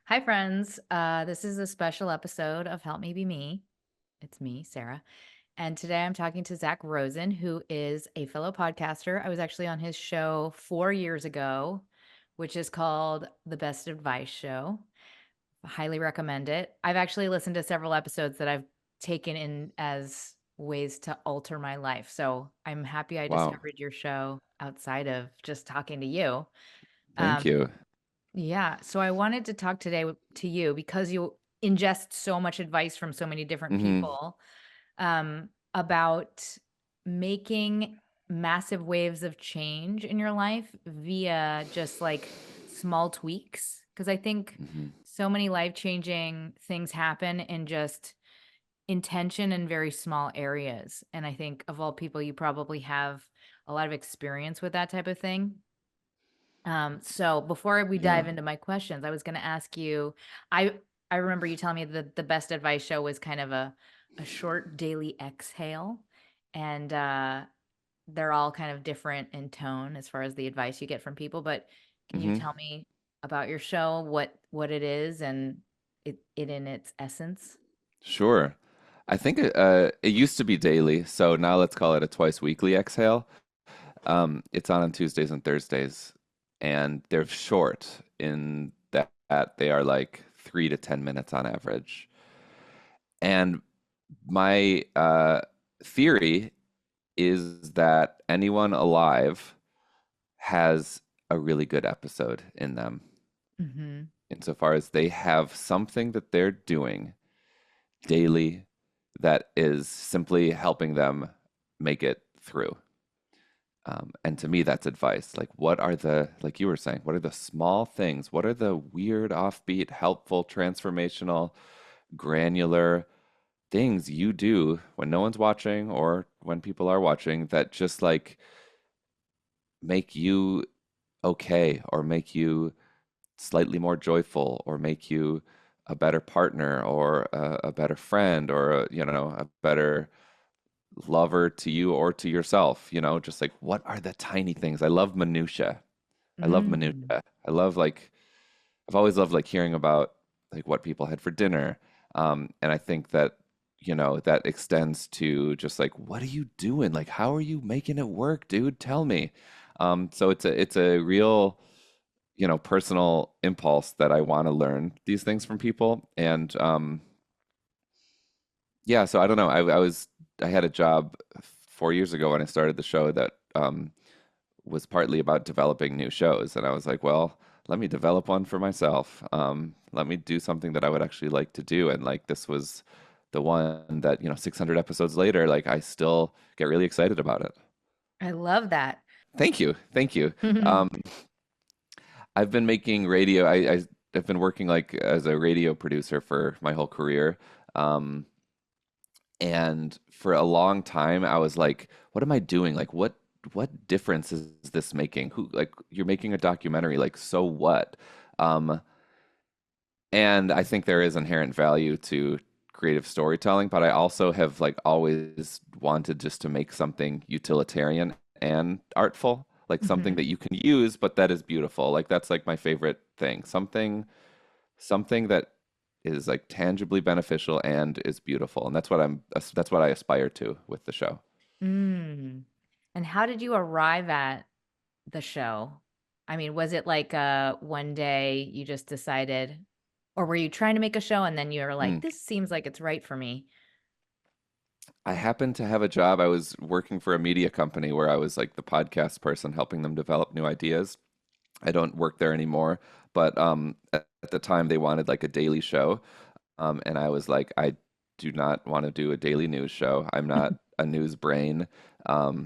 Hi, friends. This is a special episode of Help Me Be Me. It's me, Sarah. And today I'm talking to Zak Rosen, who is a fellow podcaster. I was actually on his show 4 years ago, which is called The Best Advice Show. I highly recommend it. I've actually listened to several episodes that I've taken in as ways to alter my life. So I'm happy I Wow. discovered your show outside of just talking to you. Thank Um, you. yeah. So I wanted to talk today to you because you ingest so much advice from so many different hmm people about making massive waves of change in your life via just like small tweaks. Because I think hmm so many life changing things happen in just intention in very small areas. And I think of all people, you probably have a lot of experience with that type of thing. So before we Yeah. dive into my questions, I was going to ask you, I I remember you telling me that the best advice show was kind of a short daily exhale, and they're all kind of different in tone as far as the advice you get from people. But can you hmm tell me about your show, what it is, and it in its essence? Sure. I think it used to be daily, so now let's call it a twice weekly exhale. It's on Tuesdays and Thursdays, and they're short in that they are like 3 to 10 minutes on average. And my theory is that anyone alive has a really good episode in them, Hmm. insofar as they have something that they're doing daily that is simply helping them make it through. And to me, that's advice. Like, what are like you were saying, what are the small things? What are the weird, offbeat, helpful, transformational, granular things you do when no one's watching or when people are watching that just like make you okay or make you slightly more joyful or make you a better partner or a better friend or a better lover to you or to yourself, just like what are the tiny things. I love Mm. minutia. I love like I've always loved like hearing about like what people had for dinner. And I think that that extends to just like what are you doing, like how are you making it work, dude, tell me. So it's a real personal impulse that I want to learn these things from people. And yeah, so I don't know. I had a job 4 years ago when I started the show that was partly about developing new shows, and I was like, well, let me develop one for myself. Let me do something that I would actually like to do, and like this was the one that 600 episodes later, like I still get really excited about it. I love that. Thank you, thank you. Um, I've been making radio. I've been working like as a radio producer for my whole career. Um, And for a long time, I was like, what am I doing? Like, what difference is this making? Who, like, you're making a documentary, like, so what? Um, and I think there is inherent value to creative storytelling, but I also have like always wanted just to make something utilitarian and artful, like something Hmm. that you can use, but that is beautiful. Like that's like my favorite thing. Something that is like tangibly beneficial and is beautiful. And that's what I aspire to with the show. Mm. And how did you arrive at the show? I mean, was it like one day you just decided, or were you trying to make a show and then you were like, Mm. this seems like it's right for me? I happened to have a job. I was working for a media company where I was like the podcast person helping them develop new ideas. I don't work there anymore, but at the time they wanted like a daily show. And I was like, I do not want to do a daily news show. I'm not a news brain,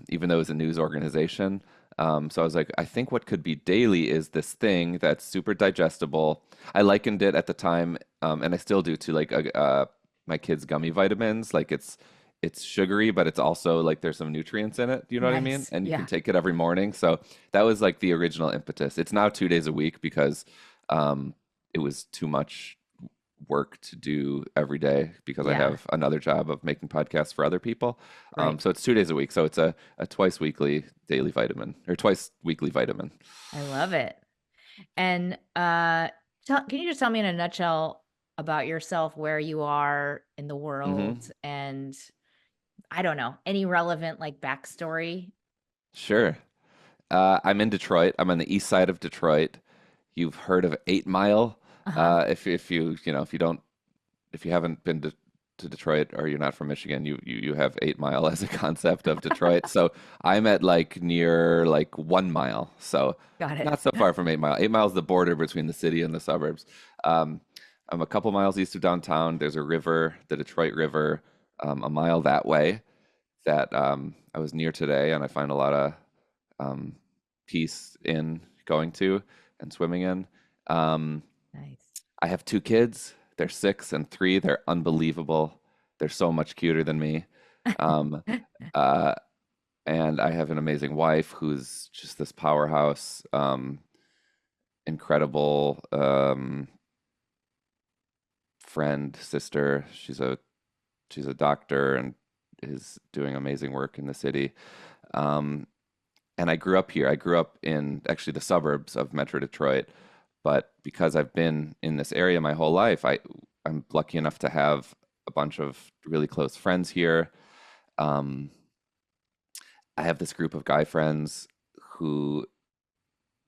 even though it's a news organization. So I was like, I think what could be daily is this thing that's super digestible. I likened it at the time, and I still do, to like my kids' gummy vitamins. Like it's sugary, but it's also like there's some nutrients in it. Do you know what I mean? Nice. And you can Yeah. take it every morning. So that was like the original impetus. It's now 2 days a week because um, it was too much work to do every day because I Yeah. have another job of making podcasts for other people. Right. So it's 2 days a week. So it's a twice weekly daily vitamin or twice weekly vitamin. I love it. And Can you just tell me in a nutshell about yourself, where you are in the world, Hmm. and I don't know, any relevant like backstory? Sure. I'm in Detroit. I'm on the east side of Detroit. You've heard of 8 Mile. Uh-huh. If if you don't if you haven't been to Detroit or you're not from Michigan, you have 8 Mile as a concept of Detroit. So I'm at like near like 1 mile. So Got it. not so far from 8 Mile. 8 Mile is the border between the city and the suburbs. Um, I'm a couple miles east of downtown. There's a river, the Detroit River, a mile that way that I was near today, and I find a lot of um, peace in going to and swimming in. Um, Nice. I have 2 kids. They're 6 and 3. They're unbelievable. They're so much cuter than me. Um, uh, and I have an amazing wife who's just this powerhouse, incredible friend, sister. She's a doctor and is doing amazing work in the city. Um, and I grew up here. I grew up in actually the suburbs of Metro Detroit, but because I've been in this area my whole life, I'm lucky enough to have a bunch of really close friends here. Um, I have this group of guy friends who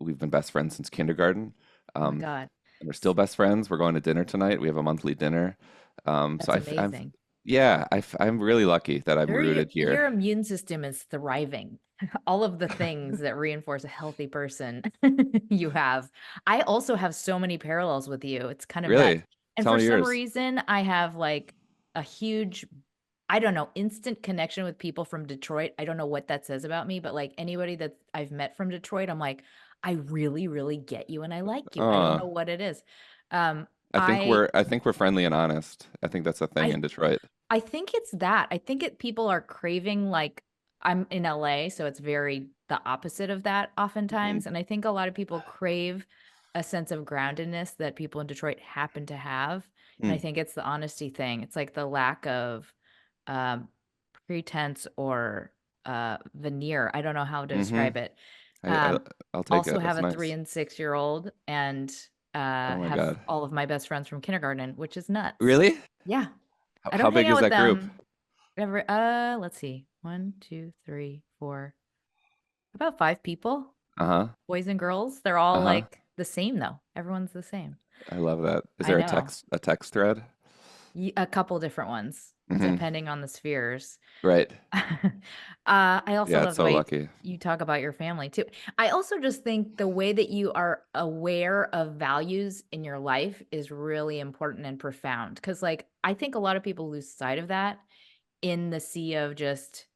we've been best friends since kindergarten, Oh my um, God. and we're still best friends. We're going to dinner tonight. We have a monthly dinner. So That's amazing. yeah, I'm really lucky that I'm rooted here. Your immune system is thriving. All of the things that reinforce a healthy person you have. I also have so many parallels with you. It's kind of nuts. Really, And tell for me some yours. reason, I have like a huge, I don't know, instant connection with people from Detroit. I don't know what that says about me, but like anybody that I've met from Detroit, I'm like, I really, really get you and I like you. I don't Uh, know what it is. Um, I think we're friendly and honest. I think that's a thing I in Detroit. I think it's that. I think people are craving like I'm in LA, so it's very the opposite of that Hmm. oftentimes. And I think a lot of people crave a sense of groundedness that people in Detroit happen to have. And I Hmm. think it's the honesty thing. It's like the lack of um, pretense or veneer. I don't know how to Hmm. describe it. I, I Um, I'll take Also it. have That's a 3 nice. and 6 year old and Oh my have God. all of my best friends from kindergarten, which is nuts. Really? Yeah. I How don't hang big out is with that group? them ever. Let's see. One, two, three, four. About 5 people, Uh-huh. boys and girls. They're all Uh-huh. like the same though. Everyone's the same. I love that. Is I there know. a text thread? A couple different ones, Hmm. depending on the spheres. Right. I also Yeah, it's love the so way lucky. you talk about your family too. I also just think the way that you are aware of values in your life is really important and profound. Cause like I think a lot of people lose sight of that in the sea of just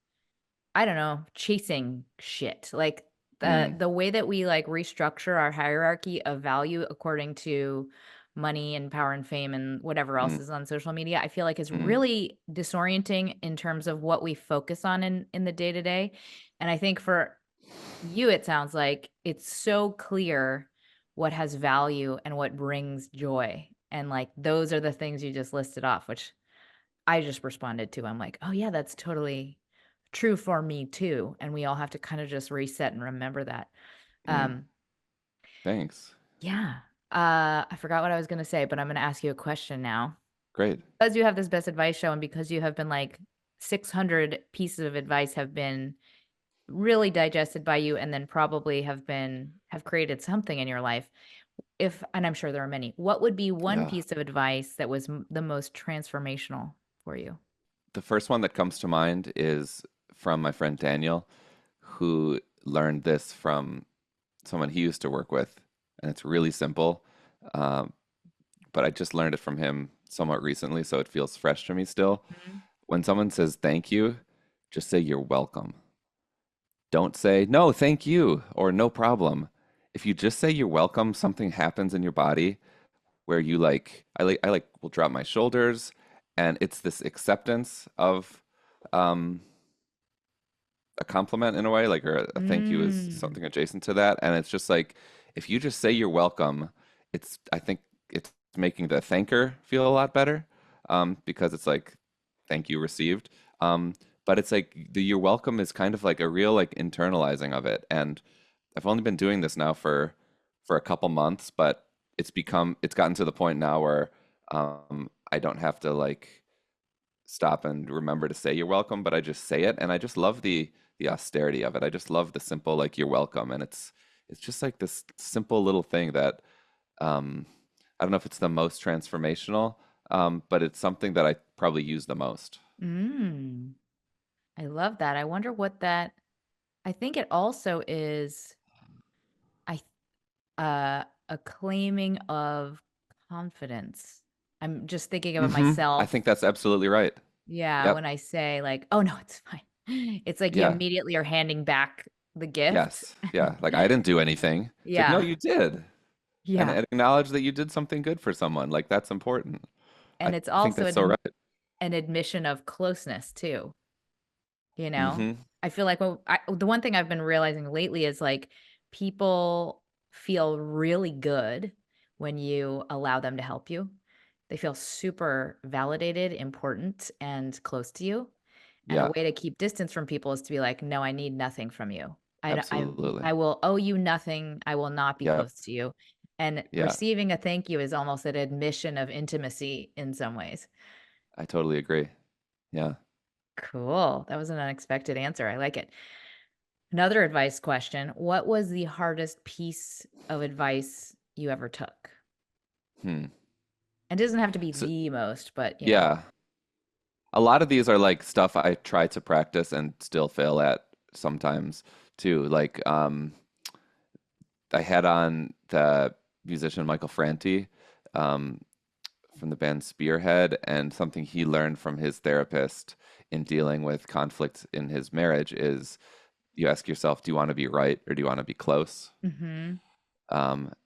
I don't know, chasing shit. Like Mm. the way that we like restructure our hierarchy of value according to money and power and fame and whatever else Mm. is on social media, I feel like is Mm. really disorienting in terms of what we focus on in the day to day. And I think for you, it sounds like it's so clear what has value and what brings joy. And like those are the things you just listed off, which I just responded to. I'm like, oh yeah, that's totally true for me too. And we all have to kind of just reset and remember that. Mm. Um, Thanks. yeah. I forgot what I was gonna say, but I'm gonna ask you a question now. Great. Because you have this best advice show and because you have been like 600 pieces of advice have been really digested by you and then probably have created something in your life. If and I'm sure there are many. What would be one Yeah. piece of advice that was the most transformational for you? The first one that comes to mind is from my friend Daniel, who learned this from someone he used to work with, and it's really simple. Um, but I just learned it from him somewhat recently, so it feels fresh to me still. Mhm. When someone says thank you, just say you're welcome. Don't say no, thank you, or no problem. If you just say you're welcome, something happens in your body where you I like will drop my shoulders, and it's this acceptance of um a compliment in a way, like, or a thank you is Mm. something adjacent to that. And it's just like, if you just say you're welcome, I think it's making the thanker feel a lot better, because it's like, thank you received. Um, but it's like the you're welcome is kind of like a real like internalizing of it. And I've only been doing this now for a couple months, but it's gotten to the point now where I don't have to like stop and remember to say you're welcome, but I just say it, and I just love the austerity of it. I just love the simple like you're welcome, and it's just like this simple little thing that um, I don't know if it's the most transformational, but it's something that I probably use the most. Mm, I love that. I wonder what that, I think it also is, I a claiming of confidence. I'm just thinking about I myself. think that's absolutely right. Yeah, Yep. when I say like, "Oh no, it's fine." It's like you Yeah. immediately are handing back the gift. Yes. Yeah. Like I didn't do anything. It's like, no, Yeah. you did. Yeah. And acknowledge that you did something good for someone. Like that's important. And I it's think also that's so right. an admission of closeness too, you know? Hmm. I feel like the one thing I've been realizing lately is like people feel really good when you allow them to help you. They feel super validated, important, and close to you. And a Yeah, way to keep distance from people is to be like, "No, I need nothing from you. absolutely. I will owe you nothing. I will not be Yep. close to you." And Yeah, receiving a thank you is almost an admission of intimacy in some ways. I totally agree. Yeah. Cool. That was an unexpected answer. I like it. Another advice question. What was the hardest piece of advice you ever took? Hmm. It doesn't have to be So, the most, but yeah, a lot of these are like stuff I try to practice and still fail at sometimes too. Like, I had on the musician Michael Franti, um, from the band Spearhead, and something he learned from his therapist in dealing with conflict in his marriage is you ask yourself, do you want to be right or do you want to be close? Mhm.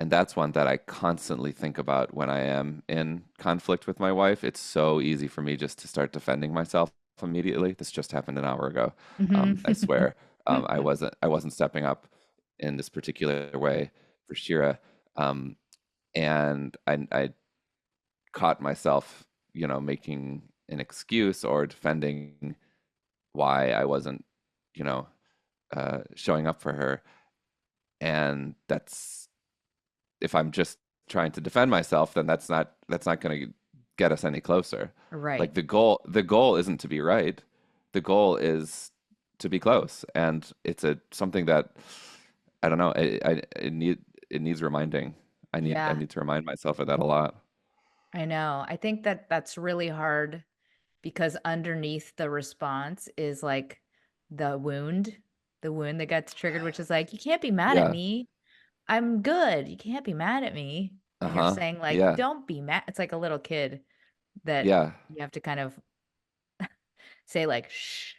And that's one that I constantly think about when I am in conflict with my wife. It's so easy for me just to start defending myself immediately. This just happened an hour ago. Mhm. I swear, I wasn't stepping up in this particular way for Shira, um, and I caught myself, making an excuse or defending why I wasn't, you know, showing up for her, and that's if I'm just trying to defend myself, then that's not going to get us any closer. Right. Like the goal isn't to be right. The goal is to be close, and it's a something that I don't know. It needs reminding. I Yeah, need to remind myself of that a lot. I know. I think that that's really hard because underneath the response is like the wound, the wound that gets triggered, which is like, "You can't be mad at Yeah. me. I'm good. You can't be mad at me." And you're Uh-huh. saying like, Yeah. "Don't be mad." It's like a little kid that Yeah. you have to kind of say like, "Shh,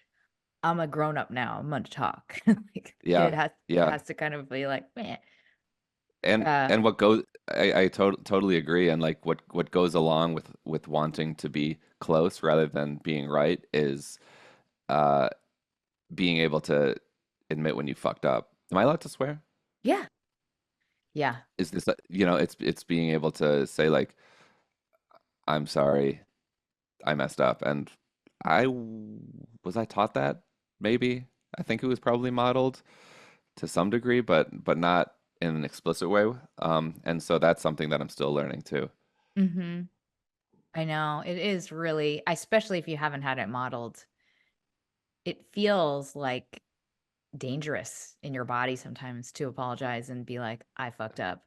I'm a grown up now. I'm gonna talk." Like the kid Yeah. Yeah. has to kind of be like, "Meh." And what goes I totally agree, and like what goes along with wanting to be close rather than being right is uh being able to admit when you fucked up. Am I allowed to swear? Yeah. Yeah. Is this it's being able to say like I'm sorry, I messed up, and was I taught that? Maybe. I think it was probably modeled to some degree, but not in an explicit way. And so that's something that I'm still learning too. Mhm. I know. It is really, especially if you haven't had it modeled, it feels like dangerous in your body sometimes to apologize and be like, "I fucked up."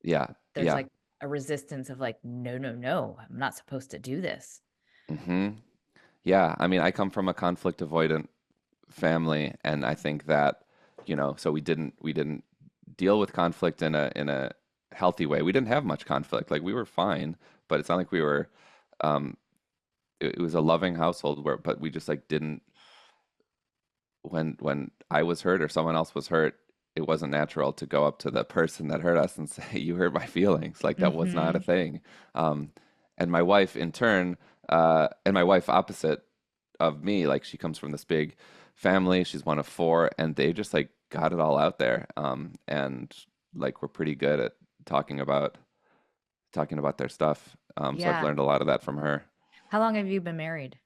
Yeah, There's yeah. like a resistance of like, "No, no, no. I'm not supposed to do this." Hmm. Yeah, I mean, I come from a conflict avoidant family, and I think that, so we didn't deal with conflict in a healthy way. We didn't have much conflict. Like we were fine, but it's not like we were um it was a loving household but we just like didn't when I was hurt or someone else was hurt, it wasn't natural to go up to the person that hurt us and say, "You hurt my feelings." Like that was not a Mhm. thing. Um, and my wife, in turn, and my wife, opposite of me, like she comes from this big family. She's one of four, and they just like got it all out there. And like we're pretty good at talking about talking about their stuff. So I've Yeah. learned a lot of that from her. How long have you been married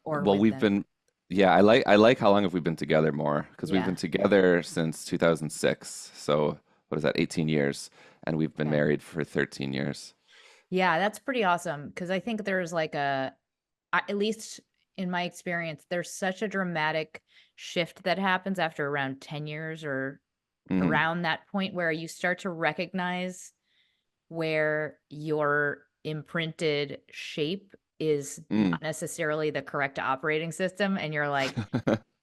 or Well, with we've them? been, yeah, I like how long have we been together more because we've Yeah. been together since 2006. So what is that, 18 years, and we've been Okay. married for 13 years. Yeah, that's pretty awesome because I think there's like at least in my experience, there's such a dramatic shift that happens after around 10 years or Mm, around that point where you start to recognize where your imprinted shape is mm. not necessarily the correct operating system, and you're, like,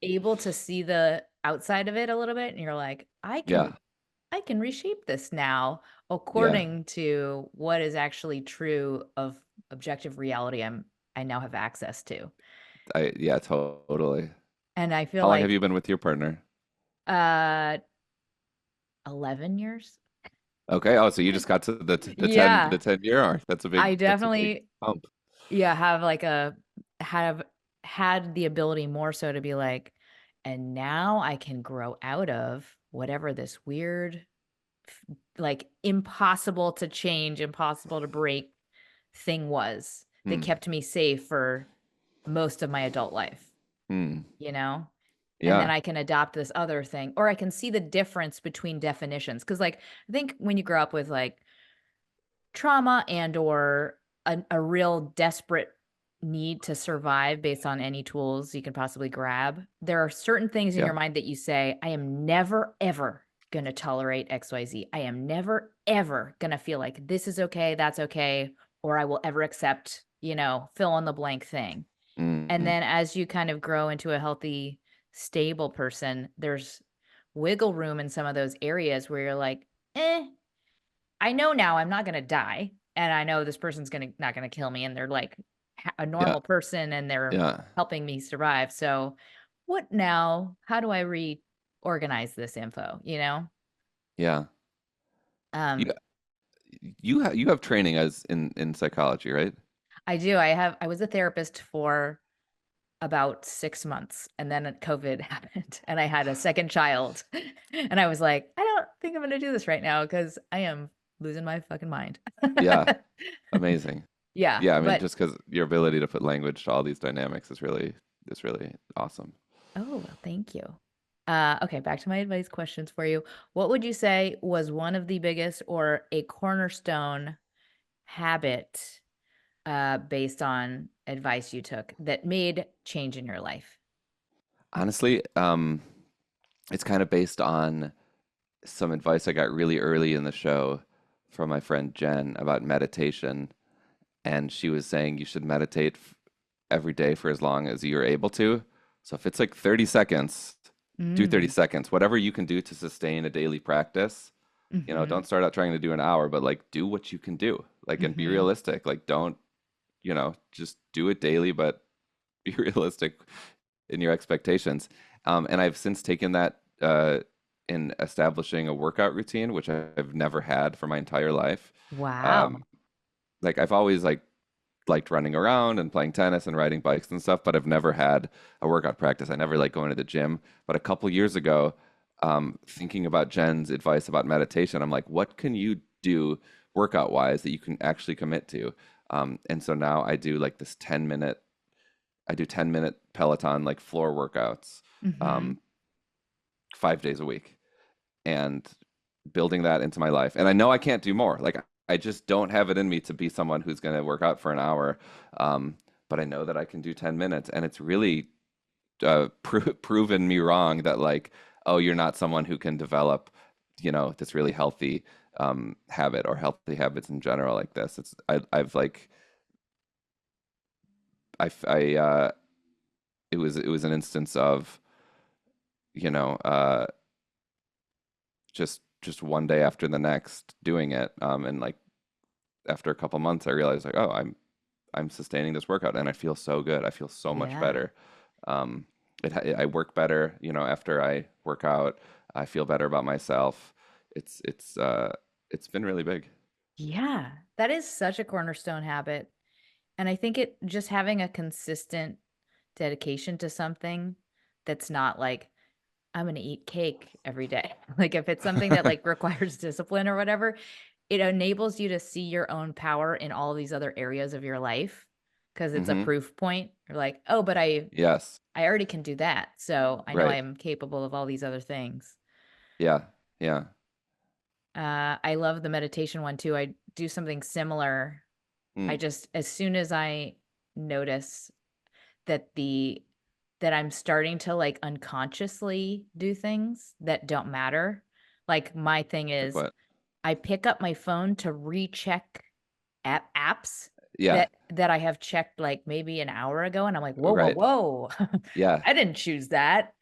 able to see the outside of it a little bit, and you're like, Yeah, I can reshape this now yeah, according to what is actually true of objective reality I now have access to." yeah, totally. And I feel How long have like, you been with your partner? uh, 11 years? Okay. Oh, so you just got to the Yeah, 10-year mark. I That's a big definitely, bump. yeah, have had the ability more so to be like, and now I can grow out of whatever this weird, like, impossible to change, impossible to break thing was that Hmm. kept me safe for most of my adult life, Hmm. you know? And then Yeah. I can adopt this other thing, or I can see the difference between definitions. Cause, like, I think when you grow up with, like, trauma and or a real desperate need to survive based on any tools you can possibly grab, there are certain things in Yeah. your mind that you say, "I am never, ever gonna tolerate XYZ. I am never, ever gonna feel like this is okay, that's okay, or I will ever accept," fill in the blank thing. And Hmm. then as you kind of grow into a healthy, stable person, there's wiggle room in some of those areas where you're like, "Eh, I know now I'm not gonna die, and I know this person's not gonna kill me, and they're, like, a Yeah. normal person, and they're Yeah. helping me survive, so what now? How do I reorganize this info?" You know? Yeah. You Um, you have training as in psychology, right? I do, I was a therapist for about 6 months, and then COVID happened, and I had a second child, and I was like, "I don't think I'm gonna do this right now because I am losing my fucking mind." Yeah. Amazing. Yeah, Yeah, I mean, but just because your ability to put language to all these dynamics is really awesome. oh, well, thank you. Okay, back to my advice questions for you. What would you say was one of the biggest or a cornerstone habit based on advice you took that made change in your life? Honestly, it's kind of based on some advice I got really early in the show from my friend Jen about meditation, and she was saying you should meditate every day for as long as you're able to. So if it's like 30 seconds, do 30 Mm, seconds. Whatever you can do to sustain a daily practice. mm-hmm, Don't start out trying to do an hour, but like do what you can do. Like and be mm-hmm. realistic. Like don't, just do it daily, but be realistic in your expectations. And I've since taken that in establishing a workout routine, which I've never had for my entire life. Um, Wow. like I've always liked running around and playing tennis and riding bikes and stuff, but I've never had a workout practice. I never like going to the gym. But a couple years ago, thinking about Jen's advice about meditation, I'm like, what can you do workout wise that you can actually commit to? And so now I do like this 10-minute, I do 10-minute Peloton like floor workouts, Mm-hmm. um, 5 days a week, and building that into my life. And I know I can't do more. Like I just don't have it in me to be someone who's going to work out for an hour. But I know that I can do 10 minutes, and it's really proven me wrong that like, oh, you're not someone who can develop, this really healthy habit or healthy habits in general like this. I've like I it was an instance of you know uh just one day after the next doing it, and like after a couple months I realized like, oh, I'm sustaining this workout and I feel so good. I feel so much Yeah. better. um I work better, after I work out. I feel better about myself. It's been really big. Yeah. That is such a cornerstone habit. And I think it just having a consistent dedication to something that's not like, I'm gonna eat cake every day. Like, if it's something that, like, requires discipline or whatever, it enables you to see your own power in all these other areas of your life because it's a Hmm. proof point. You're like, "Oh, but Yes. I already can do that, so I know I Right. am capable of all these other things." Yeah. Yeah. I love the meditation one too. I do something similar. I Mm, just as soon as I notice that I'm starting to, like, unconsciously do things that don't matter, like, my thing like is what? I pick up my phone to recheck apps Yeah. that I have checked, like, maybe an hour ago, and I'm like, "Whoa, whoa, Right. whoa. Yeah. I didn't choose that."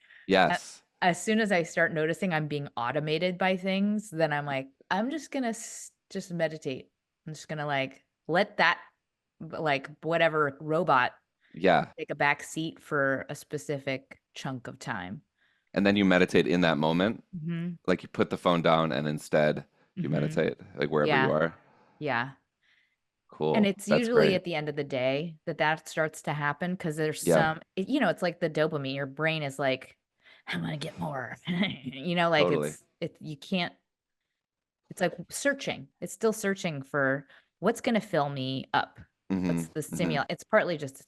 A Yes. as soon as I start noticing I'm being automated by things, then I'm like, "I'm just gonna just meditate. I'm just gonna, like, let that like, whatever robot Yeah. take a back seat for a specific chunk of time." And then you meditate in that moment. Mhm, Like you put the phone down and instead you mhm. meditate, like wherever you Yeah, are. yeah. And Cool. it's That's usually great. at the end of the day that that starts to happen because there's Yeah. it's like the dopamine. Your brain is like, "I wanna get more." Like, Totally. you can't it's like searching. It's still searching for what's gonna fill me up. Hmm. What's the Hmm. stimuli it's partly just,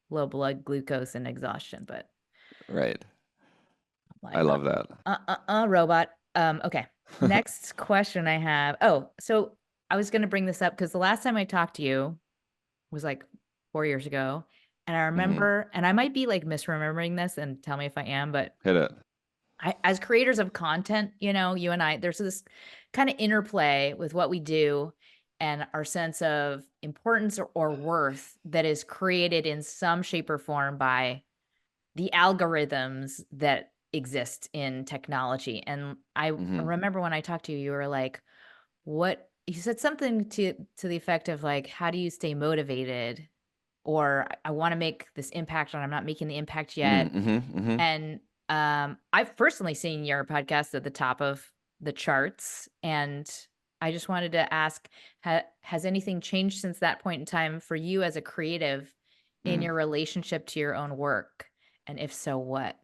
low blood glucose and exhaustion, but Right. I'm I like, love that. robot." Okay. Next question I have so I was gonna bring this up because the last time I talked to you was, like, 4 years ago, and I Hmm. remember and I might be, like, misremembering this and tell me if I am, but Hit it. I as creators of content, you and I, there's this kinda interplay with what we do and our sense of importance or worth that is created in some shape or form by the algorithms that exist in technology, and I Hmm. remember when I talked to you, you were like, "What" you said something to the effect of, like, "How do you stay motivated?" Or, "I wanna make this impact, and I'm not making the impact yet." Hmm. Hmm. And, I've personally seen your podcast at the top of the charts, and I just wanted to ask, has anything changed since that point in time for you as a creative in Mm. your relationship to your own work? And if so, what?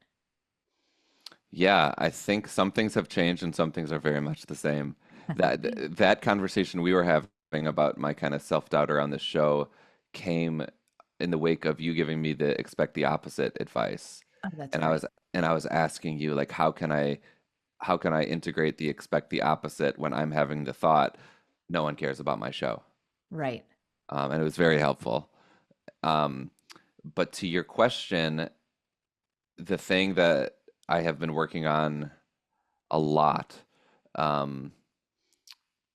Yeah, I think some things have changed and some things are very much the same. That conversation we were having about my kind of self-doubt around this show came in the wake of you giving me the expect the opposite advice. Oh, that's And I right. was asking you like how can I integrate the expect the opposite when I'm having the thought no one cares about my show. Right. And it was very helpful. Um, but to your question, the thing that I have been working on a lot um,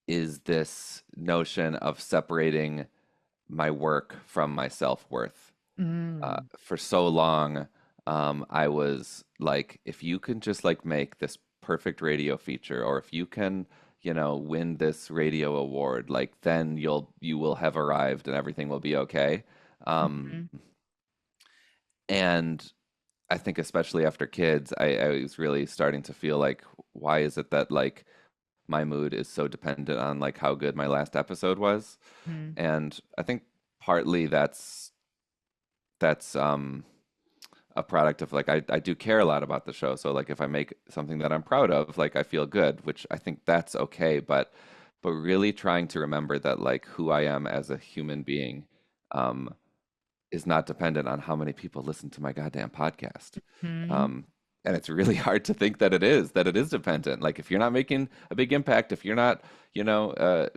is this notion of separating my work from my self-worth. Mm. For so long, I was like, if you can just like make this perfect radio feature, or if you can, win this radio award, like then you will have arrived and everything will be okay. Um, Mhm. and I think especially after kids, I was really starting to feel like, why is it that like my mood is so dependent on like how good my last episode was? Mhm. And I think partly that's a product of like I do care a lot about the show. So like if I make something that I'm proud of, like I feel good, which I think that's okay. But really trying to remember that like who I am as a human being um, is not dependent on how many people listen to my goddamn podcast. Mhm. Um, and it's really hard to think that it is dependent. Like if you're not making a big impact, if you're not,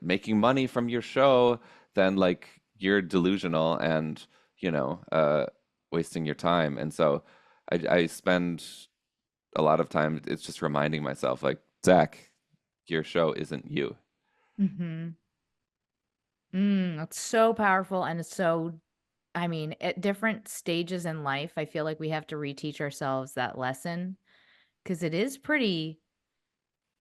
making money from your show, then like you're delusional and, you know, uh, wasting your time. And so I spend a lot of time, it's just reminding myself like, Zach, your show isn't you. Mhm. That's so powerful, and it's so I mean, at different stages in life, I feel like we have to reteach ourselves that lesson because it is pretty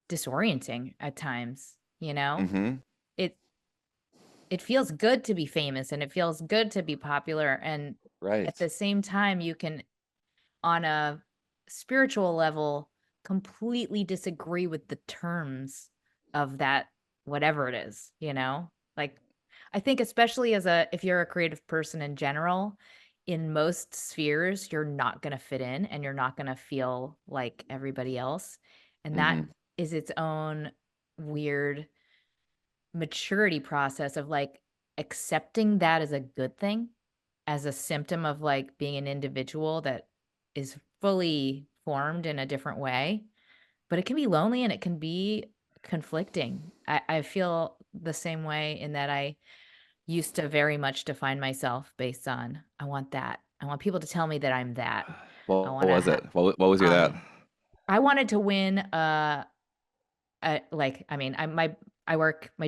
disorienting at times, you know? Hmm. It it feels good to be famous and it feels good to be popular, and at Right. the same time, you can, on a spiritual level, completely disagree with the terms of that whatever it is, you know? Like, I think especially if you're a creative person in general, in most spheres, you're not gonna fit in and you're not gonna feel like everybody else, and that Hmm. is its own weird maturity process of, like, accepting that as a good thing, as a symptom of, like, being an individual that is fully formed in a different way, but it can be lonely and it can be conflicting. I feel the same way in that I used to very much define myself based on, I want that. I want people to tell me that I'm that. I What want to was it? What was your that? I wanted to win, my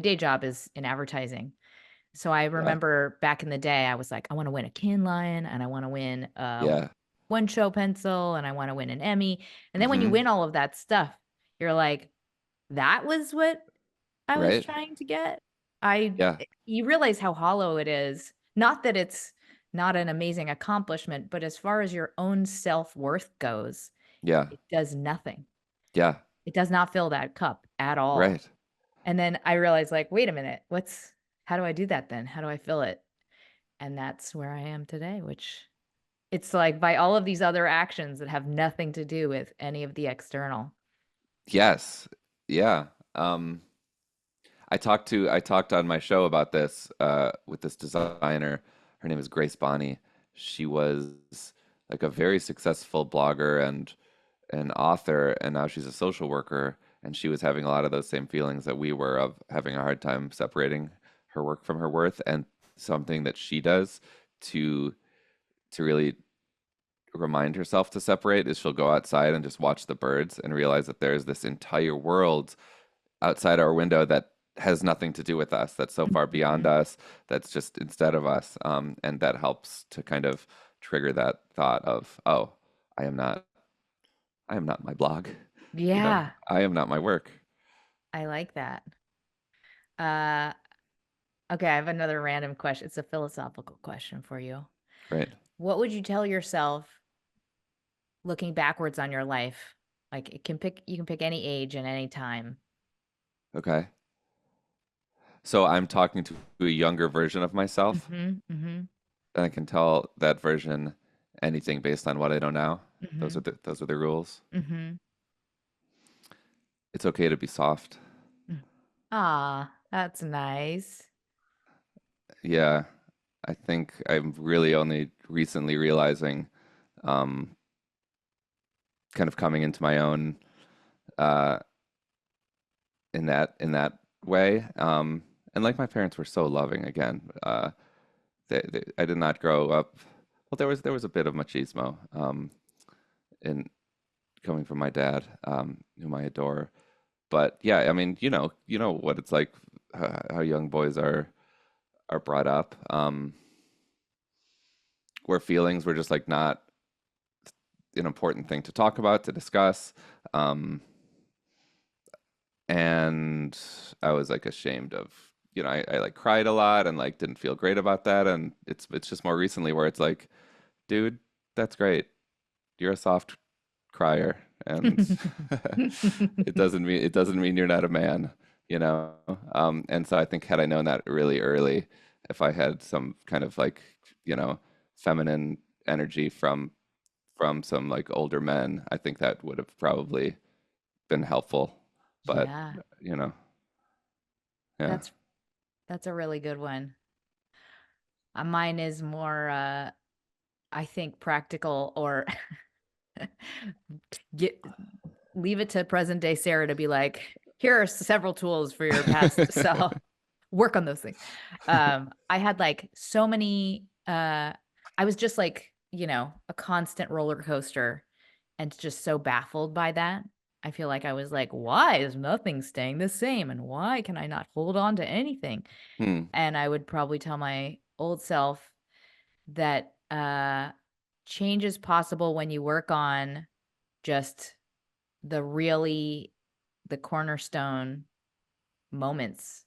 day job is in advertising. So I Yeah. remember back in the day, I was like, I want to win a Can Lion and I want to win Yeah. one show pencil and I want to win an Emmy. And then when you Mm-hmm. win all of that stuff, you're like, that was what I was Right. trying to get. I Yeah. You realize how hollow it is. Not that it's not an amazing accomplishment, but as far as your own self-worth goes, Yeah. it does nothing. Yeah. It does not fill that cup at all. Right. And then I realized like, wait a minute, how do I do that then? How do I fill it? And that's where I am today, which it's like by all of these other actions that have nothing to do with any of the external. Yes. Yeah. I talked on my show about this with this designer. Her name is Grace Bonney. She was like a very successful blogger and an author, and now she's a social worker. And she was having a lot of those same feelings that we were of having a hard time separating her work from her worth. And something that she does to really remind herself to separate is she'll go outside and just watch the birds and realize that there's this entire world outside our window that has nothing to do with us, that's so far beyond Mhm. us, that's just instead of us. And that helps to kind of trigger that thought of, oh, I am not, I am not my blog. You know, Yeah, I am not my work. I like that. Uh, okay, I have another random question. It's a philosophical question for you. Right. What would you tell yourself looking backwards on your life? Like you can pick any age and any time. Okay. So I'm talking to a younger version of myself, Mhm. Mhm. and I can tell that version anything based on what I know now. Mhm. Those are the rules. Mhm. It's okay to be soft. Mm. Ah, that's nice. Yeah, I think I'm really only recently realizing, um, kind of coming into my own uh, in that way. And like my parents were so loving. Again, I did not grow up. Well, there was a bit of machismo in coming from my dad, whom I adore. But yeah, I mean, you know what it's like, how young boys are brought up, where feelings were just like not an important thing to talk about, to discuss. Um, and I was like ashamed of, I like cried a lot and like didn't feel great about that. And it's just more recently where it's like, dude, that's great. You're a soft crier, and it doesn't mean you're not a man, you know. And so I think had I known that really early, if I had some kind of like, you know, feminine energy from some like older men, I think that would have probably been helpful. But Yeah, you know, yeah. that's that's a really good one. Mine is more I think practical or get leave it to present day Sarah to be like, here are several tools for your past self. Work on those things. I had like so many I was just like, a constant roller coaster and just so baffled by that. I feel like I was like, why is nothing staying the same? And why can I not hold on to anything? Hmm. And I would probably tell my old self that change is possible when you work on just the really the cornerstone moments,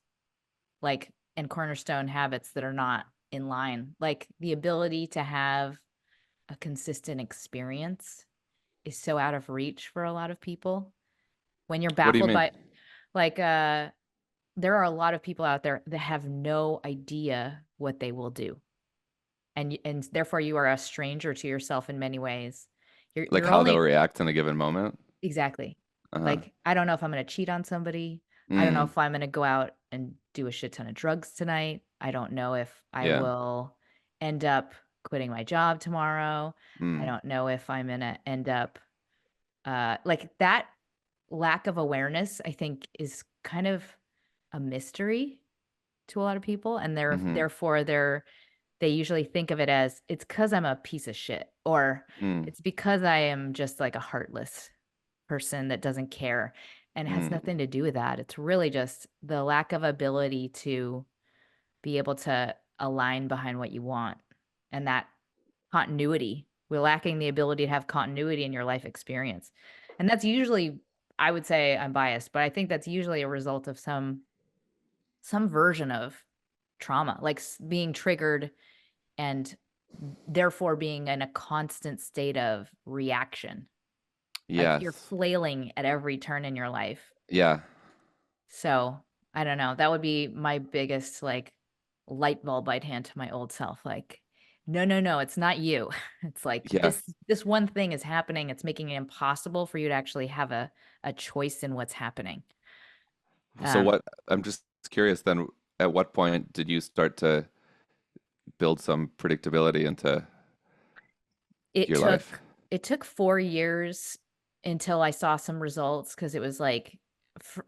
like, and cornerstone habits that are not in line. Like, the ability to have a consistent experience is so out of reach for a lot of people. When you're What do you baffled mean? by like, there are a lot of people out there that have no idea what they will do, and therefore you are a stranger to yourself in many ways. Like You're how they'll only react in a given moment? exactly. Uh-huh. Like, I don't know if I'm gonna cheat on somebody. I don't know Mm. if I'm gonna go out and do a shit ton of drugs tonight. I don't know if I Yeah. will end up quitting my job tomorrow. I Mm. don't know if I'm gonna end up like that lack of awareness, I think, is kind of a mystery to a lot of people, and Mm-hmm. therefore they usually think of it as it's because I'm a piece of shit, or Mm. it's because I am just like a heartless person that doesn't care, and it has Mm. nothing to do with that. It's really just the lack of ability to be able to align behind what you want, and that continuity. We're lacking the ability to have continuity in your life experience. And that's usually, I would say I'm biased, but I think that's usually a result of some version of trauma, like being triggered and therefore being in a constant state of reaction. Like you're Yes. flailing at every turn in your life. Yeah. So, I don't know, that would be my biggest, like, light bulb I'd hand to my old self, like, "No, no, no, it's not you." It's like, Yeah. this one thing is happening, it's making it impossible for you to actually have a choice in what's happening. So Um, what, I'm just curious then, at what point did you start to build some predictability into it your life? took it took 4 years until I saw some results, because it was, like,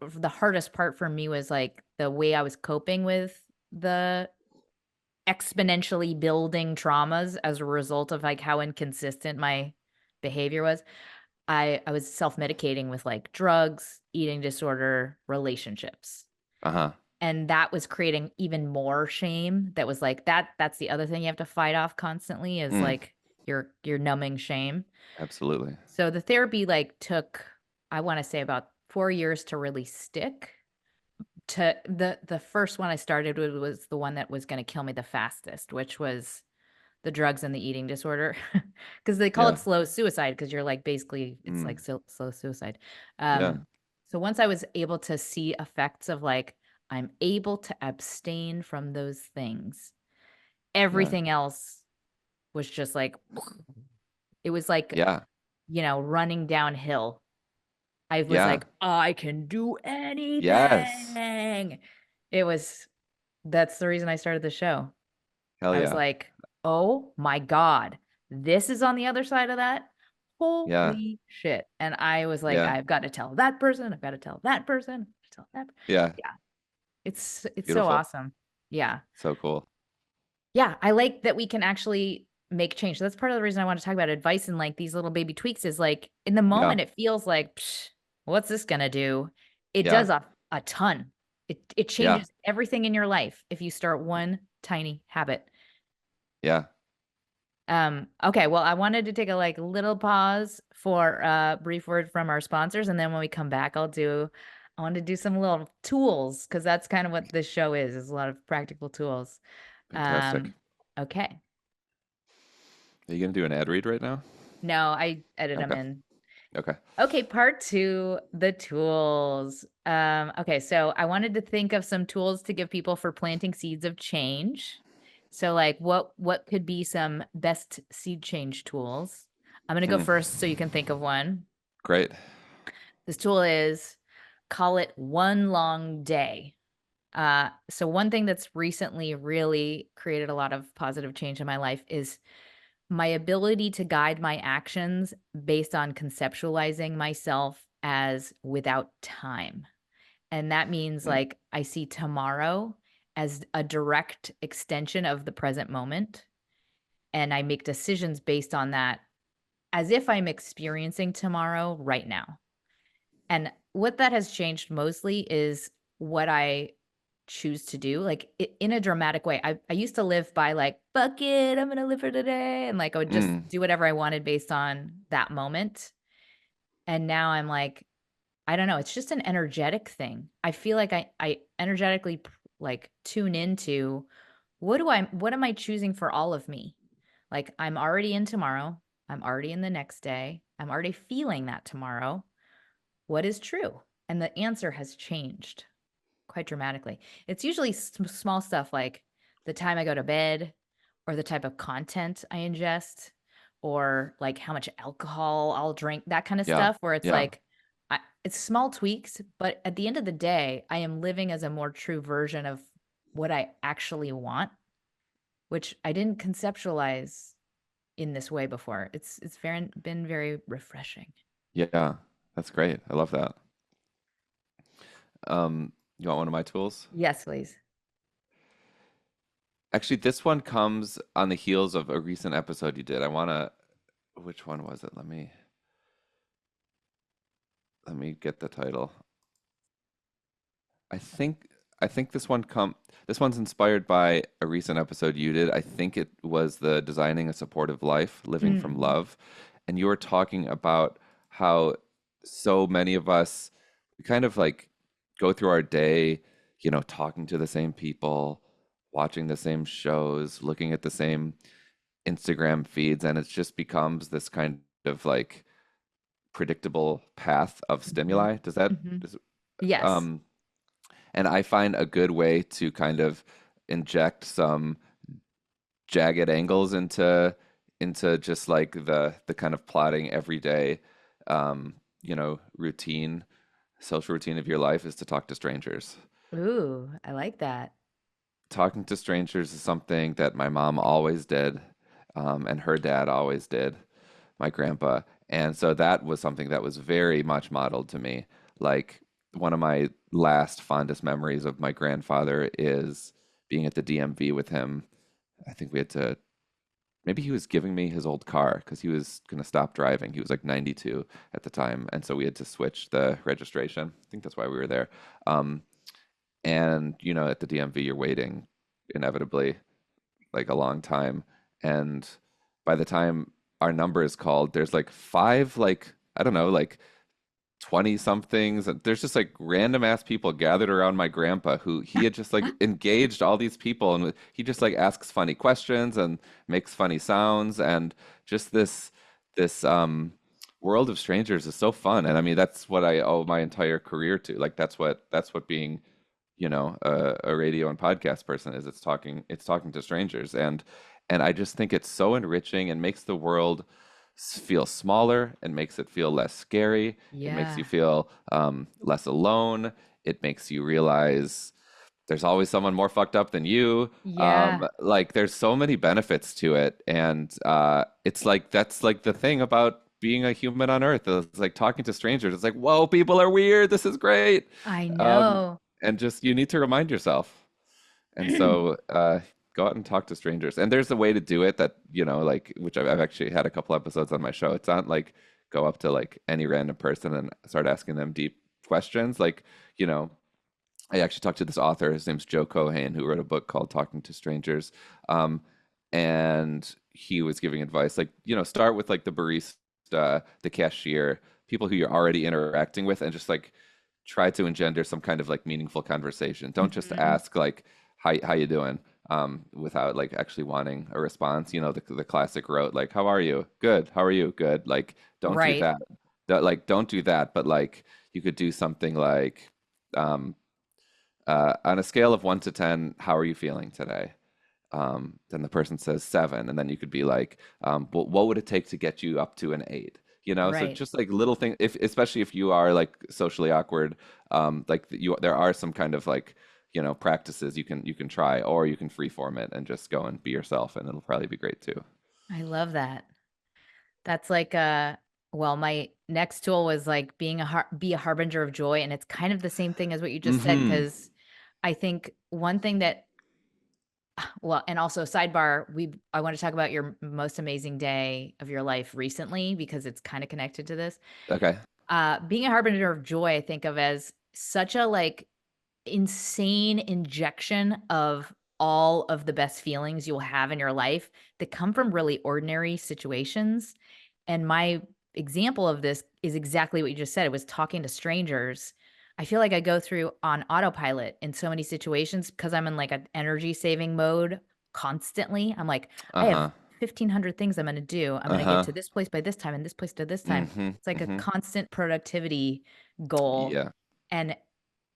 the hardest part for me was, like, the way I was coping with the exponentially building traumas as a result of, like, how inconsistent my behavior was. I was self-medicating with, like, drugs, eating disorder, relationships, Uh-huh. and that was creating even more shame. That was like that's the other thing you have to fight off constantly is, Mm. like, your numbing shame. Absolutely. So the therapy, like, took, I wanna say, about 4 years to really stick. To the first one I started with was the one that was gonna kill me the fastest, which was the drugs and the eating disorder, because they call it Yeah. slow suicide, because 'cause you're, like, basically it's like Mm. slow suicide. Yeah. So once I was able to see effects of, like, I'm able to abstain from those things, Yeah. everything else was just like it was like, Yeah. running downhill. I was Yeah. like, "I can do Yes. anything." It was That's the reason I started the show. Hell I was yeah. like, "Oh my god, this is on the other side of that? Yeah. Holy shit." And I was like, Yeah. "I've gotta tell that person, I've gotta tell that person, tell that." Yeah. Yeah, it's so Beautiful. awesome. Yeah. So cool. Yeah, I like that we can actually make change. So that's part of the reason I wanna talk about advice and, like, these little baby tweaks is, like, in the Yeah. moment, it feels like, "Psh, what's this gonna do?" It Yeah. does a ton. It Yeah. changes everything in your life if you start one tiny habit. Yeah. Okay, well, I wanted to take a, like, little pause for a brief word from our sponsors, and then when we come back, I want to do some little tools, because that's kind of what this show is a lot of practical tools. Fantastic. Um, okay. Are you gonna do an ad read right now? No, I edit them Okay. in. Okay. Okay, part 2, the tools. Okay, so I wanted to think of some tools to give people for planting seeds of change. So, like, what could be some best seed change tools? I'm gonna go Hmm. first so you can think of one. Great. This tool is, call it one long day. So one thing that's recently really created a lot of positive change in my life is my ability to guide my actions based on conceptualizing myself as without time. And that means, Mm. like, I see tomorrow as a direct extension of the present moment. And I make decisions based on that as if I'm experiencing tomorrow right now. And what that has changed mostly is what I choose to do, like, in a dramatic way. I used to live by, like, "Fuck it, I'm gonna live for today," and, like, I would just Mm. do whatever I wanted based on that moment. And now I'm like, I don't know, it's just an energetic thing. I feel like I energetically, like, tune into what am I choosing for all of me? Like, I'm already in tomorrow, I'm already in the next day, I'm already feeling that tomorrow. What is true? And the answer has changed quite dramatically. It's usually small stuff like the time I go to bed, or the type of content I ingest, or like how much alcohol I'll drink, that kind of Yeah. stuff where it's Yeah. like it's small tweaks, but at the end of the day, I am living as a more true version of what I actually want, which I didn't conceptualize in this way before. It's been very refreshing. Yeah. That's great. I love that. You want one of my tools? Yes, please. Actually, this one comes on the heels of a recent episode you did. Which one was it? Let me get the title. I think I think this one's inspired by a recent episode you did. I think it was the Designing a Supportive Life, Living from Mm. Love. And you were talking about how so many of us we kind of like go through our day, talking to the same people, watching the same shows, looking at the same Instagram feeds, and it just becomes this kind of like predictable path of Mhm. stimuli. Does that Mhm. does, Yes. um and I find a good way to kind of inject some jagged angles into just like the kind of plotting everyday routine, social routine of your life is to talk to strangers. Ooh, I like that. Talking to strangers is something that my mom always did, and her dad always did, my grandpa. And so that was something that was very much modeled to me. Like one of my last fondest memories of my grandfather is being at the DMV with him. I think we had to, maybe he was giving me his old car because he was going to stop driving. He was like 92 at the time. And so we had to switch the registration. I think that's why we were there. Um, and, at the DMV, you're waiting inevitably like a long time. And by the time our number is called, there's like five, like, I don't know, like 20 somethings. There's just like random ass people gathered around my grandpa who he had just like engaged all these people. And he just like asks funny questions and makes funny sounds. And just this world of strangers is so fun. And I mean, that's what I owe my entire career to. Like, that's what being a radio and podcast person is. It's talking to strangers, and I just think it's so enriching and makes the world feel smaller and makes it feel less scary. It makes you Yeah. feel less alone. It makes you realize there's always someone more fucked up than you. Yeah. Like there's so many benefits to it, and it's like that's like the thing about being a human on Earth. It's like talking to strangers. It's like, whoa, people are weird. This is great. I Um, know. and just you need to remind yourself. And so go out and talk to strangers. And there's a way to do it that, like, which I've actually had a couple episodes on my show. It's not like go up to like any random person and start asking them deep questions. Like, you know, I actually talked to this author. His name's Joe Cohen, who wrote a book called Talking to Strangers. Um, and he was giving advice like, start with like the barista, the cashier, people who you're already interacting with, and just like try to engender some kind of like meaningful conversation. Don't just Mhm. ask like, how you doing? Without like actually wanting a response. The classic rote, like, how are you? Good. How are you? Good. Like, don't do Right. that. Don't do that. But like, you could do something like, um, on a scale of 1 to 10, how are you feeling today? Then the person says 7, and then you could be like, what would it take to get you up to an 8? So Right. just like little things, if especially if you are like socially awkward, like there are some kind of like, practices you can try, or you can freeform it and just go and be yourself, and it'll probably be great too. I love that. That's like well, my next tool was like be a harbinger of joy, and it's kind of the same thing as what you just said Mm-hmm. because I think one thing that well, and also sidebar, I want to talk about your most amazing day of your life recently because it's kind of connected to this. Okay. Being a harbinger of joy, I think of as such a like insane injection of all of the best feelings you'll have in your life that come from really ordinary situations. And my example of this is exactly what you just said. It was talking to strangers. I feel like I go through on autopilot in so many situations because I'm in like an energy saving mode constantly. I'm like, I have Uh-huh. 1,500 things I'm going to do. I'm going to get Uh-huh. to this place by this time and this place to this time. Mm-hmm. It's like a Mm-hmm. constant productivity goal. Yeah. And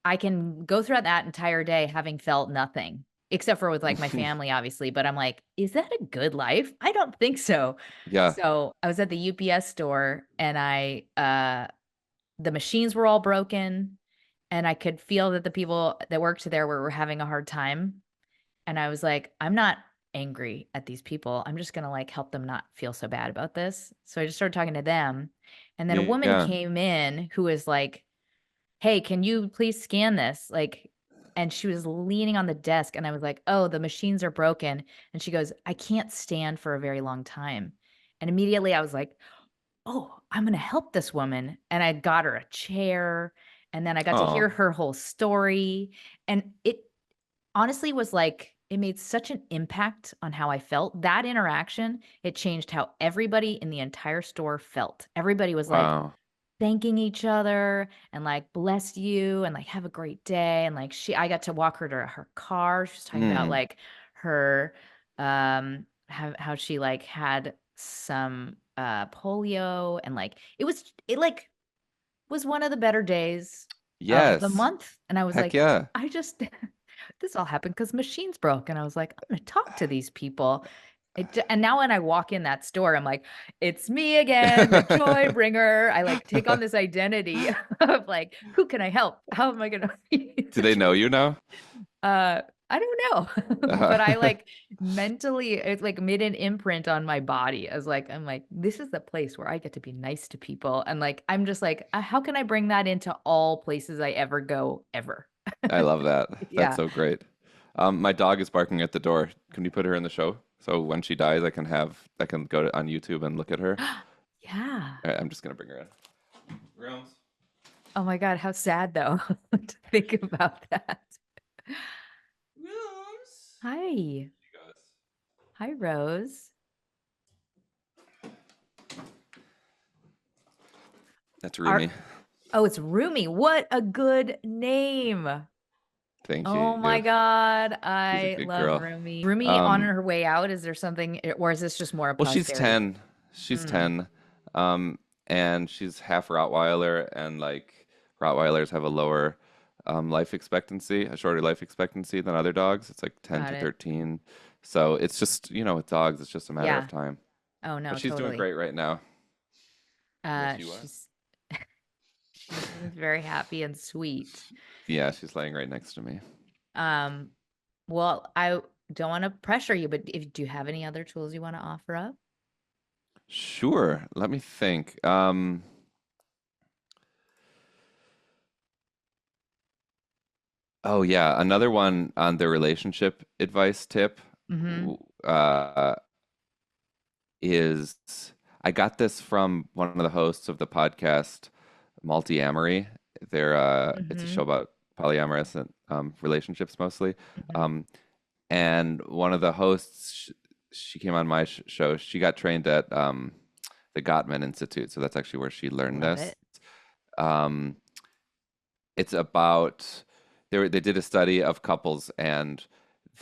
I can go throughout that entire day having felt nothing, except for with, like, my family, obviously, but I'm like, "Is that a good life? I don't think so." Yeah. So, I was at the UPS store and the machines were all broken, and I could feel that the people that worked there were having a hard time, and I was like, "I'm not angry at these people. I'm just gonna, like, help them not feel so bad about this." So, I just started talking to them, and then a woman Yeah. came in who was like hey, can you please scan this? Like, and she was leaning on the desk and I was like, oh, the machines are broken. And she goes, I can't stand for a very long time. And immediately I was like, oh, I'm going to help this woman. And I got her a chair and then I got to Oh, hear her whole story. And it honestly was like, it made such an impact on how I felt. That interaction, it changed how everybody in the entire store felt. Everybody was like, wow. thanking each other and like, "Bless you," and like, "Have a great day," and like, I got to walk her to her car. She was talking about Mm. like her, how she like had some, polio and like, it like was one of the better days of the Yes. month, and I was Heck like, yeah. I just this all happened because machines broke, and I was like, "I'm gonna talk to these people." And now when I walk in that store, I'm like, "It's me again, the joy bringer." I, like, take on this identity of, like, "Who can I help? How am I gonna feed Do the they know joy?" you now? I don't know, but I, Uh, like, mentally it's, like, made an imprint on my body as, like I'm like, "This is the place where I get to be nice to people," and, like, I'm just like, how can I bring that into all places I ever go ever?" I love that. That's Yeah. so great. My dog is barking at the door. Can you put her in the show? So when she dies, I can on YouTube and look at her. Yeah. All right, I'm just gonna bring her in. Rooms. Oh my god, how sad though to think about that. Rooms. Hi. She goes. Hi, Rose. That's Are Rumi. Oh, it's Rumi. What a good name. Thank Oh my you. god, She's a I good love girl. Rumi. Rumi on Um, her way out, is there something or is this just more of well, she's posterity? 10. She's Mm, 10. And she's half Rottweiler, and like Rottweilers have a lower life expectancy, a shorter life expectancy than other dogs. It's like 10 got to it. 13. So it's just, with dogs, it's just a matter of Yeah. time. Oh But no, she's doing totally. great right now. Yes, you are. She's she seems very happy and sweet. Yeah, she's laying right next to me. Um, well, I don't wanna pressure you, but if do you have any other tools you wanna offer up? Sure. Let me think. Oh yeah, another one on the relationship advice tip Mhm. w- uh, is I got this from one of the hosts of the podcast Multi-Amory. It's a show Mhm. about polyamorous and relationships mostly. Mhm. Um, and one of the hosts, she came on my show. She got trained at the Gottman Institute, so that's actually where she learned Love this. it. Um, it's about they did a study of couples, and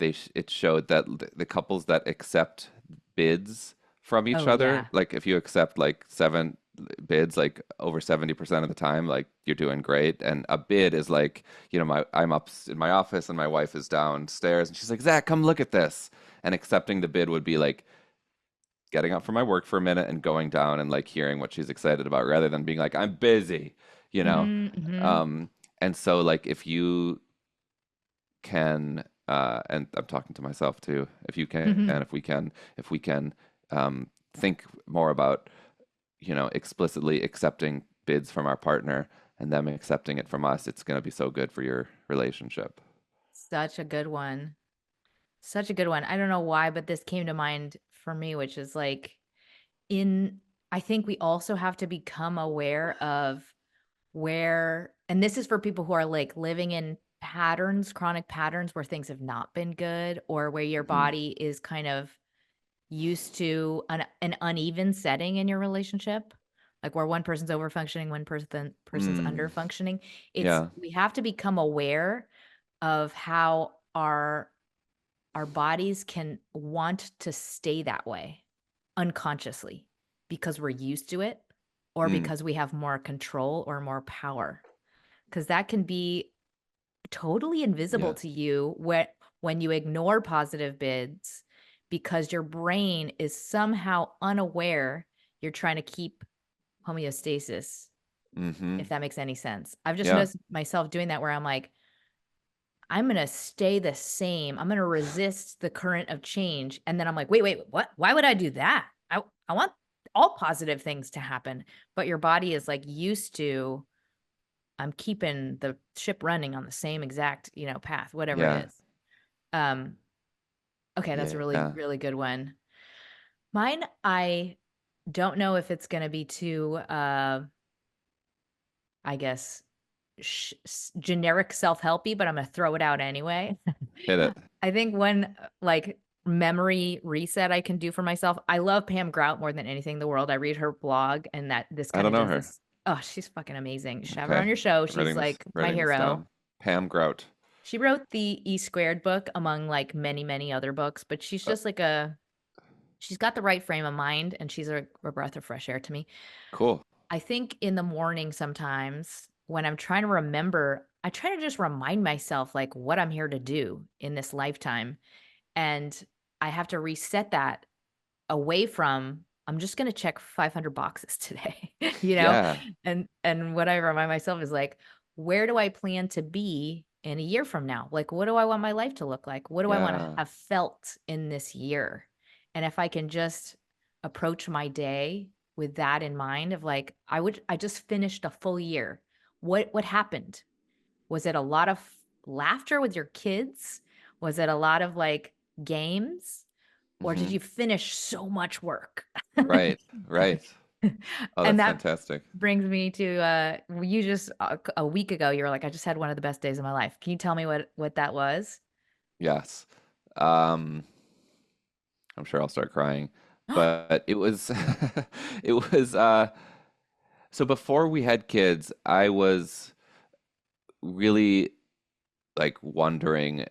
it showed that the couples that accept bids from each Oh, other, yeah. like if you accept like seven bids, like over 70% of the time, like you're doing great. And a bid is like, I'm up in my office and my wife is downstairs and she's like, Zach, come look at this. And accepting the bid would be like getting up from my work for a minute and going down and like hearing what she's excited about rather than being like, I'm busy, you know? Mhm, mhm, Um, and so like if you can, and I'm talking to myself too, mhm. if we can think more about, explicitly accepting bids from our partner and them accepting it from us, it's going to be so good for your relationship. Such a good one. Such a good one. I don't know why, but this came to mind for me, which is like in I think we also have to become aware of where and this is for people who are like living in patterns, chronic patterns where things have not been good or where your Hmm. body is kind of used to an uneven setting in your relationship, like where one person's over functioning, one person's Mm, under functioning. It's yeah. we have to become aware of how our bodies can want to stay that way unconsciously because we're used to it or Mm, because we have more control or more power. Because that can be totally invisible yeah. to you when you ignore positive bids because your brain is somehow unaware you're trying to keep homeostasis, Hmm. if that makes any sense. I've just Yeah. noticed myself doing that where I'm like, I'm gonna stay the same. I'm gonna resist the current of change. And then I'm like, wait, what? Why would I do that? I want all positive things to happen. But your body is like used to I'm keeping the ship running on the same exact, path, whatever it Yeah. is. Um, okay, that's a really, Yeah. really good one. Mine, I don't know if it's gonna be too, I guess, generic self-helpy, but I'm gonna throw it out anyway. Hit it. I think one, like, memory reset I can do for myself. I love Pam Grout more than anything in the world. I read her blog, and that this I kind don't of know does her. this. Oh, she's fucking amazing. You should have her Okay. on your show. She's like my Writing this hero. down. Pam Grout. She wrote the E Squared book among like many, many other books, but she's Uh, just like she's got the right frame of mind and she's a breath of fresh air to me. cool. I think in the morning sometimes when I'm trying to remember, I try to just remind myself like what I'm here to do in this lifetime. And I have to reset that away from, I'm just gonna check 500 boxes today, you know? Yeah. And what I remind myself is like, where do I plan to be in a year from now? Like, what do I want my life to look like? What do I wanna Yeah. have felt in this year? And if I can just approach my day with that in mind of like, I just finished a full year. What happened? Was it a lot of laughter with your kids? Was it a lot of like games? Or did Hmm. you finish so much work? Right. Right. Oh, And that's that fantastic. brings me to, you just a week ago, you were like, "I just had one of the best days of my life." Can you tell me what that was? Yes. Um, I'm sure I'll start crying, but it was it was so before we had kids, I was really like wondering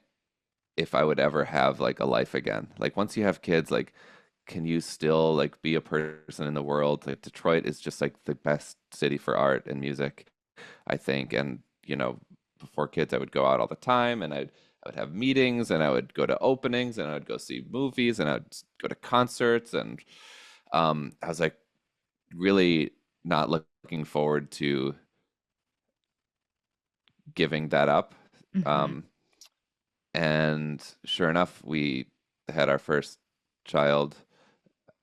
if I would ever have like a life again. Like once you have kids, like can you still like be a person in the world? Like Detroit is just like the best city for art and music, I think. And before kids, I would go out all the time, and I would have meetings, and I would go to openings, and I would go see movies, and I would go to concerts, and I was like really not looking forward to giving that up. Mhm. Um, and sure enough, we had our first child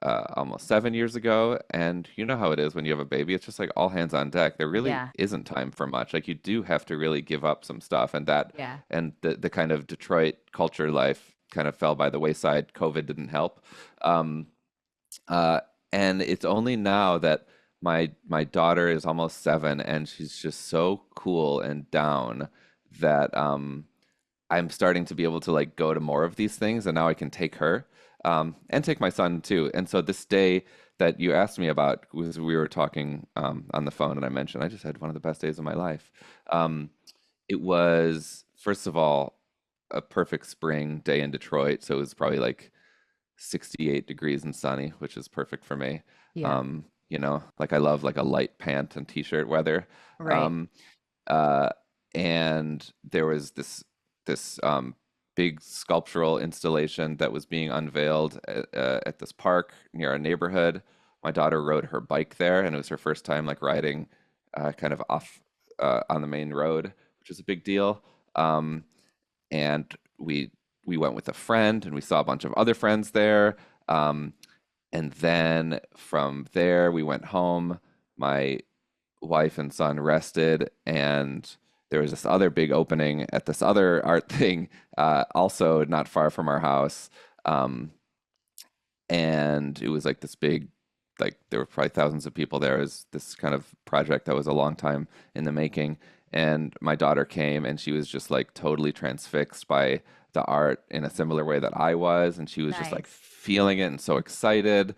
almost 7 years ago. And you know how it is when you have a baby, it's just like all hands on deck. There really Yeah. isn't time for much. Like you do have to really give up some stuff. Yeah. And the kind of Detroit culture life kind of fell by the wayside. COVID didn't help. Um, uh, and it's only now that my daughter is almost 7 and she's just so cool and down that I'm starting to be able to like go to more of these things, and now I can take her and take my son too. And so this day that you asked me about was we were talking on the phone, and I mentioned I just had one of the best days of my life. Um, it was first of all a perfect spring day in Detroit, so it was probably like 68 degrees and sunny, which is perfect for me. Yeah. Like I love like a light pant and t-shirt weather. Right. Um, uh, and there was this big sculptural installation that was being unveiled at this park near our neighborhood. My daughter rode her bike there, and it was her first time like riding kind of off on the main road, which is a big deal. Um, and we went with a friend, and we saw a bunch of other friends there. Um, and then from there, we went home. My wife and son rested, and there was this other big opening at this other art thing, also not far from our house. Um, and it was like this big, like there were probably thousands of people there. It was this kind of project that was a long time in the making. And my daughter came, and she was just like totally transfixed by the art in a similar way that I was, and she was just like Nice. feeling it and so excited.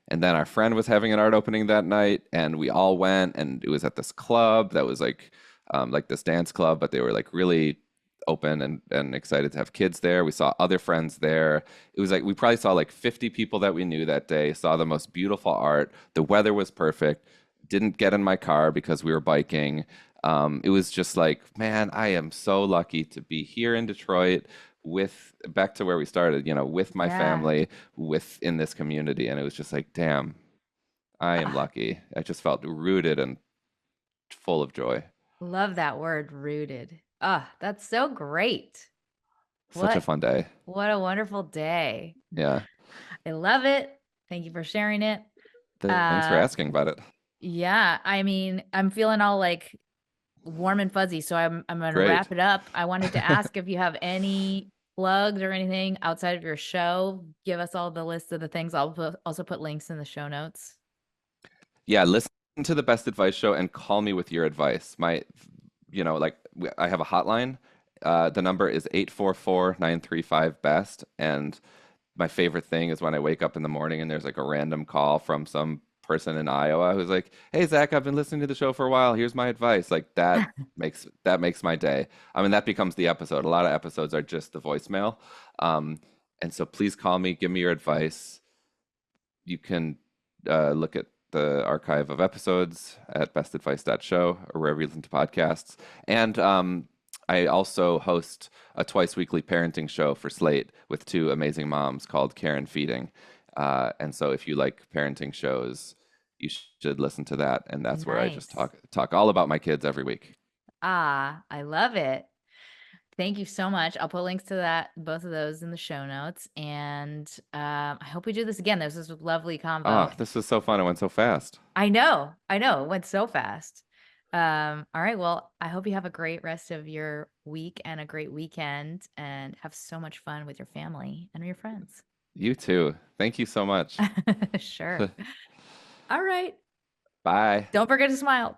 And then our friend was having an art opening that night, and we all went, and it was at this club that was like this dance club, but they were like really open and excited to have kids there. We saw other friends there. It was like we probably saw like 50 people that we knew that day, saw the most beautiful art. The weather was perfect. Didn't get in my car because we were biking. It was just like, man, I am so lucky to be here in Detroit with back to where we started, with my Yeah. family, with in this community. And it was just like, damn, I am Ah, lucky. I just felt rooted and full of joy. love that word, rooted. Ah, that's so great. Such a What fun day. what a wonderful day. Yeah. I love it. Thank you for sharing it. Thanks for Uh asking about it. Yeah, I mean, I'm feeling all like warm and fuzzy. So I'm going to Great. wrap it up. I wanted to ask if you have any plugs or anything outside of your show. Give us all the list of the things. Also put links in the show notes. Yeah, listen to the Best Advice Show and call me with your advice. Like I have a hotline. The number is 844-935-BEST. And my favorite thing is when I wake up in the morning and there's like a random call from some person in Iowa who's like, "Hey Zach, I've been listening to the show for a while. Here's my advice." Like that makes my day. I mean, that becomes the episode. A lot of episodes are just the voicemail. Um, and so please call me, give me your advice. You can look at the archive of episodes at bestadvice.show or wherever you listen to podcasts. And I also host a twice weekly parenting show for Slate with two amazing moms called Karen Feeding. And so if you like parenting shows, you should listen to that. And that's where I just Nice. talk all about my kids every week. Ah, I love it. Thank you so much. I'll put links to that, both of those in the show notes. And I hope we do this again. This was a lovely convo. Ah, this was so fun. It went so fast. I know. I know. It went so fast. All right. Well, I hope you have a great rest of your week and a great weekend and have so much fun with your family and your friends. You too. Thank you so much. Sure. All right. Bye. Don't forget to smile.